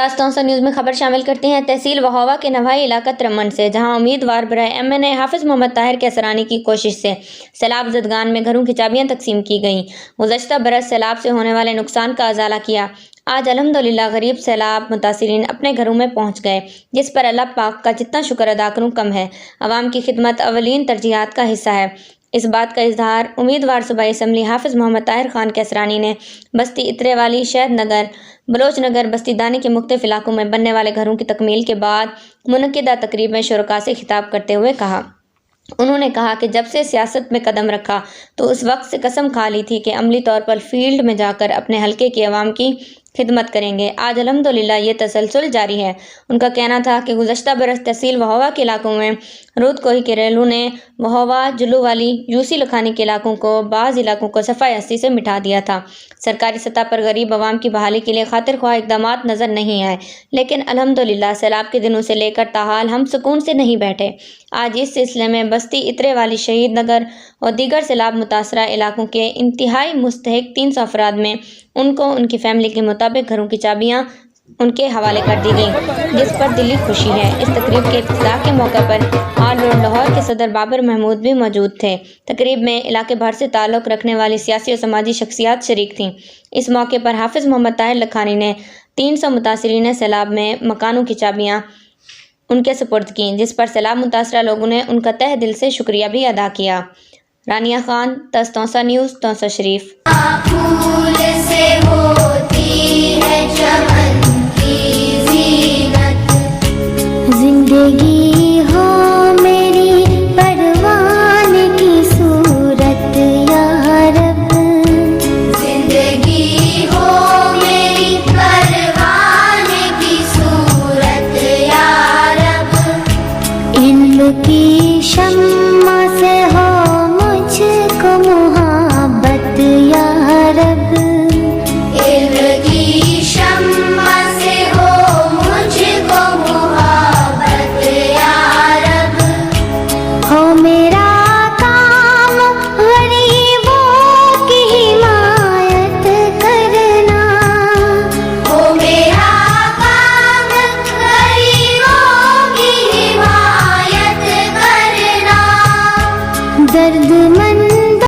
ताज़ न्यूज़ में खबर शामिल करते हैं तहसील वहोवा के नवाई इलाका त्रमन से, जहां उम्मीदवार बराए MNA हाफिज मोहम्मद ताहिर के असरानी की कोशिश से सैलाब ज़दगान में घरों की चाबियां तकसीम की गईं। गुज़श्ता बरस सैलाब से होने वाले नुकसान का अजाला किया। आज अल्हम्दुलिल्लाह गरीब सैलाब मुतासिरीन अपने घरों में पहुँच गए, जिस पर अल्लाह पाक का जितना शुक्र अदा करूँ कम है। अवाम की खिदमत अवलीन तरजीहात का हिस्सा है। इस बात का इजहार उम्मीदवार सूबाई असम्बली हाफिज मोहम्मद ताहिर खान के असरानी ने बस्ती इतरेवाली, शहद नगर, बलोच नगर, बस्ती दानी के मुख्तलिफ इलाकों में बनने वाले घरों की तकमील के बाद मुनक्किदा तकरीब में शुरका से खिताब करते हुए कहा। उन्होंने कहा कि जब से सियासत में कदम रखा तो उस वक्त से कसम खा ली थी कि अमली तौर पर फील्ड में जाकर अपने हलके की आवाम की खिदमत करेंगे। आज अल्हम्दुलिल्लाह ये तसलसल जारी है। उनका कहना था कि गुज़श्ता बरस तहसील वहोवा के इलाकों में रूद कोही के रेलू ने वहोवा, जुल्लू वाली, यूसी लखानी के इलाकों को, बाज़ इलाकों को सफ़ाई हस्ती से मिटा दिया था। सरकारी सतह पर गरीब आवाम की बहाली के लिए खातिर ख्वाह इक़दामात नज़र नहीं आए, लेकिन अल्हम्दुलिल्लाह सैलाब के दिनों से लेकर ताहाल हम सुकून से नहीं बैठे। आज इस सिलसिले में बस्ती इतरे वाली, शहीद नगर और दीगर सैलाब मुतासरा इलाकों के इंतहाई मुस्तहिक 300 अफराद में उनको उनकी फैमिली के मुताबिक घरों की चाबियां उनके हवाले कर दी गई, जिस पर दिली खुशी है। इस तकरीब के इफ्तिताह के मौके पर ऑल रोड लाहौर के सदर बाबर महमूद भी मौजूद थे। तकरीब में इलाके भर से ताल्लुक़ रखने वाली सियासी और समाजी शख्सियात शरीक थीं। इस मौके पर हाफिज मोहम्मद ताहिर लखानी ने 300 मुतासिरीन सैलाब में मकानों की चाबियाँ उनके सुपुर्द की, जिस पर सैलाब मुतासरा लोगों ने उनका तहे दिल से शुक्रिया भी अदा किया। रानिया खान, ताज़ न्यूज़, तौसा शरीफ। फूल से होती है चमन की ज़ीनत, ज़िंदगी